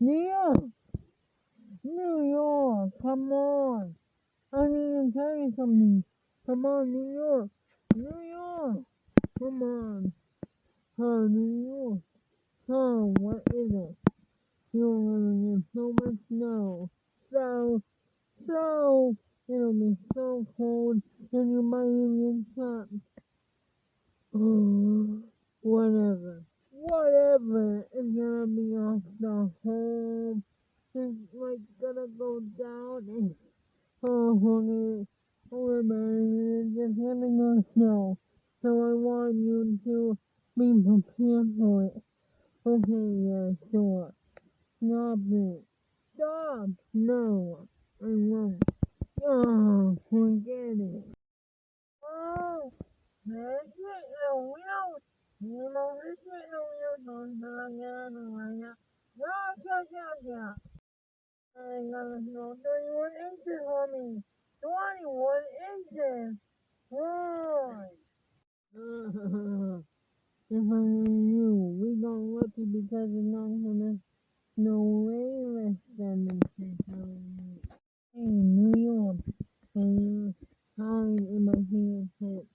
New York! New York! Come on! I need to tell you something. Come on, New York! New York! Come on! Oh, New York! Oh, what is it? You're gonna get so much snow. So, it'll be so cold, and you might even get trapped. Whatever. Whatever. It's gonna be off the home. It's like gonna go down and it's just gonna go snow. So I want you to be prepared for it. Okay, yeah, sure. Stop it. Stop. No, I won't. Oh, forget it. Oh, that's it. No, we don't. You know, this is no use on the right now. Yeah. I got a snow 31 inches on me. 21 inches. Why? If I were you, we got lucky because it's not gonna snow way less than the 6 hours. Hey, New York, and time in my fingertips.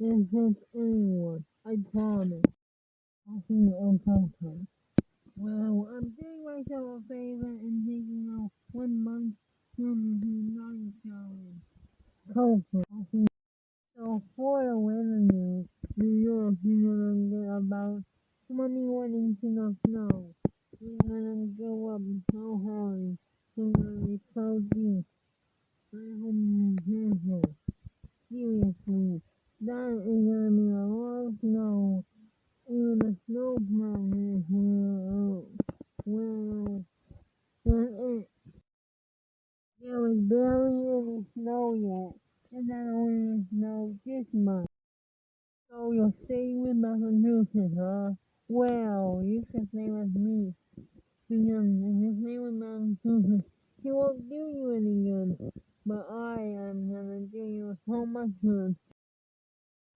This hits anyone, I promise. I'll see you on sometime. Well, I'm doing myself a favor and taking out 1 month from the night challenge. Hopefully. So for the weather news, New York is gonna get about 21 inches of snow. It's gonna go up so hard, it's gonna be so deep. I hope you can hear it. Seriously, that is gonna be a lot of snow. Even the snowplow is here. Well, that's it. There was barely any snow yet, and that only snowed this month. So you're staying with Massachusetts, huh? Well, you can stay with me. Because if you stay with Massachusetts, he won't do you any good. But I am gonna do you so much good.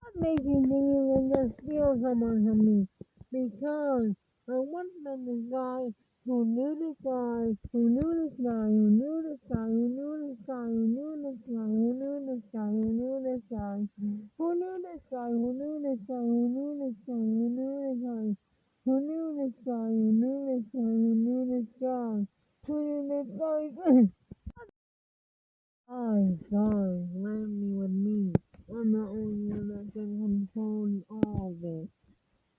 What made you think you can just steal someone from me? Because I once met this guy who knew this guy, who knew this guy, who knew this guy, who knew this guy, who knew this guy, who knew this guy, who knew this guy, who knew this guy, who knew this guy, who knew this guy, who knew this guy, who knew this guy, who knew this guy, who knew this guy, who knew this guy. Guys, let me with me. I'm the only one that can control all of it.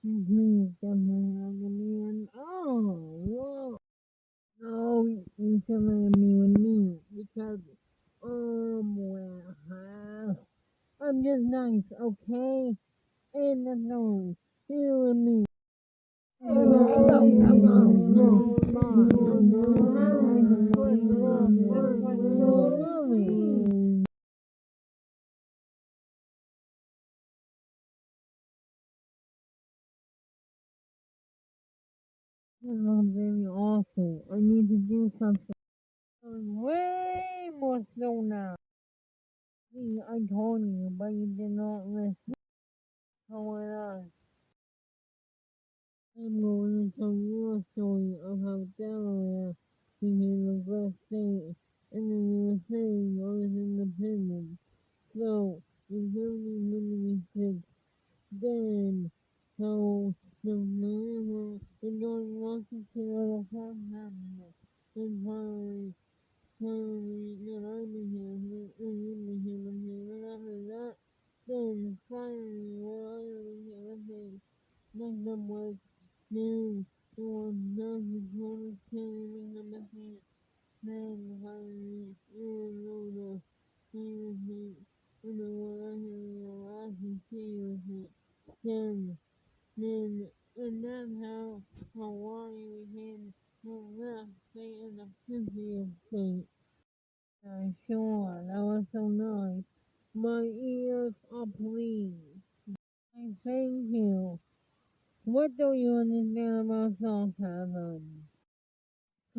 Please, someone let me in. Oh, whoa. No, you should let me with me because, well, I'm just nice, okay? And that's all. You with me. This is very awful. I need to do something. There's way more snow now. See, I told you, but you did not listen. Going on. I'm going to tell you a story of how Delaware became the first state in the USA was independent. So, in 1776, then, how the man the George Washington was a first president, and finally, that I became, and you became a king, and after that, then finally, what I became a king. Next up was new, it was North Dakota came become a king. Then finally, Arizona came a king, and then what actually the last king was it. Then, and that's how Hawaii became the last state in the 50th state. Sure, that was so nice. My ears are pleased. I thank you. What do you understand about sarcasm?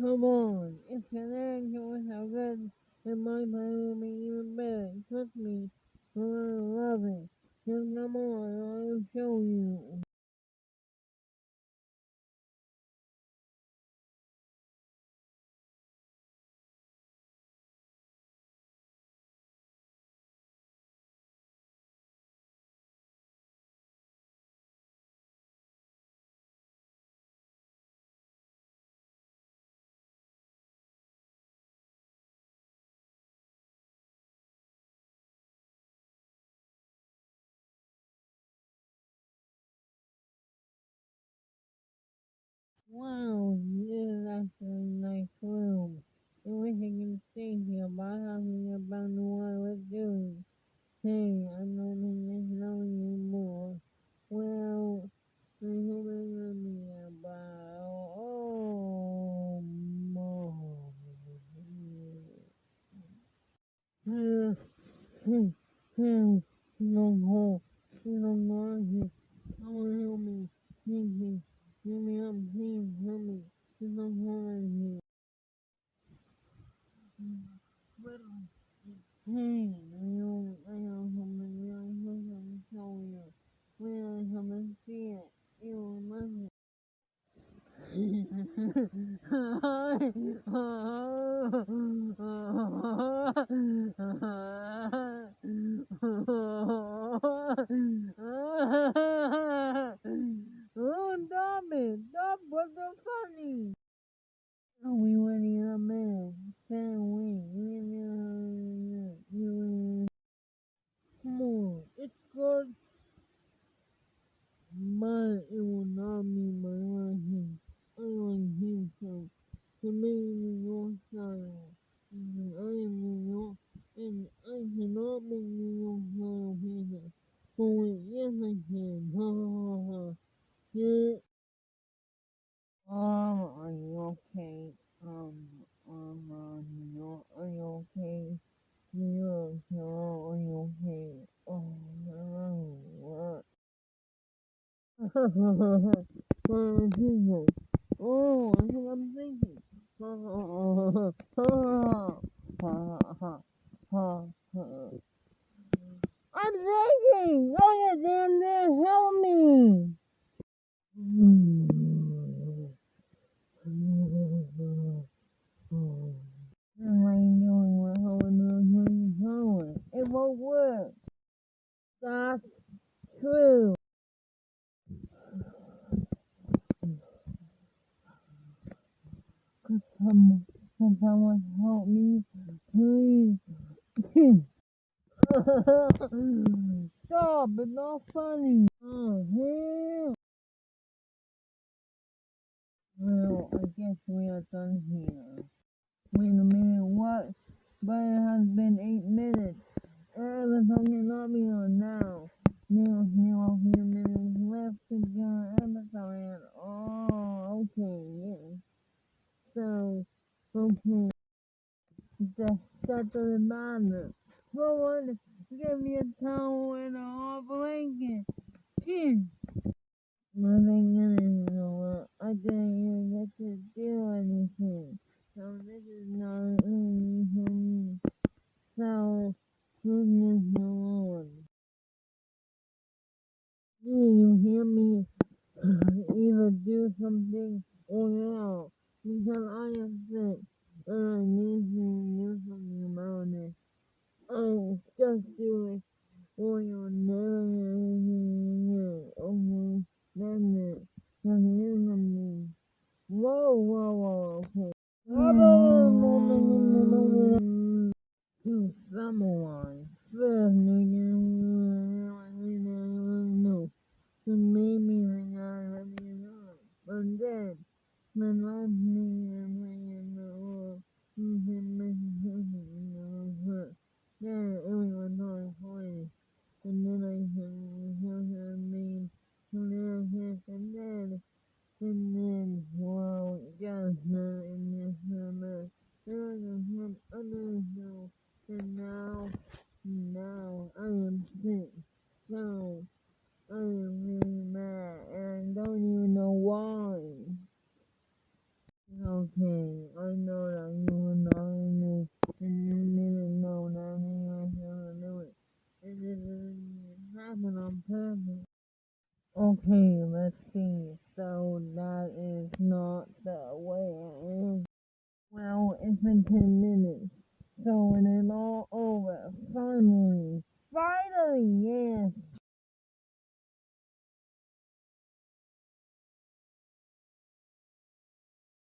Come on, if Canadian was so good, then my play will be even better. Trust me, I love it. Just come on, I'll show you. Please, no more. Please don't want here. Someone help me. Please, give me up. Please help me. There's no more here. Hey, I know something really something to tell you. Really something to see it. You listen. Oh, stop it! Stop! What's so funny? Oh, we went in a minute. Come on, it's good, but it will not be my liking. I like him so. To me, New York style. I am New York, and I cannot make New York style pizza. So yes, I can. Ha ha ha. Yeah. Are you okay? New York, are you okay? New York, hello, are you okay? Oh, hello, what? Jesus. Oh, I think I'm thinking. I'm thinking! Oh, you damn there, help me! What am I doing? What am I It won't work. That's true. Can someone help me, please? Stop! It's not funny. Well, I guess we are done here. Wait a minute, what? But it has been 8 minutes. Amazon cannot be on now. Now, a few minutes left to get Amazon. Oh, okay, yeah. So, okay, that doesn't matter. Someone give me a towel and a hot blanket. Jeez. Nothing in it, I didn't even get to do anything. So this is not easy for me. So, goodness Lord. Do you hear me? Either do something or now. Because I am sick. And I need to do something about it. Oh, just do it. Or you'll never get anything again. Okay, that's it. Just do something. Whoa, okay. To someone, first no, to make me think I love you not. But then, when I need to play in the world, you can make it then everyone thought it funny. And then I can me, and well, just in this summer, there was some other show, and now I am sick. So I am really mad, and I don't even know why. Okay, I know that you were not in this, and you didn't know that me myself knew it. And this didn't happen on purpose. Okay, let's see. So that is not the way it is. Well, it's been 10 minutes. So it is all over. Finally. Finally, yes.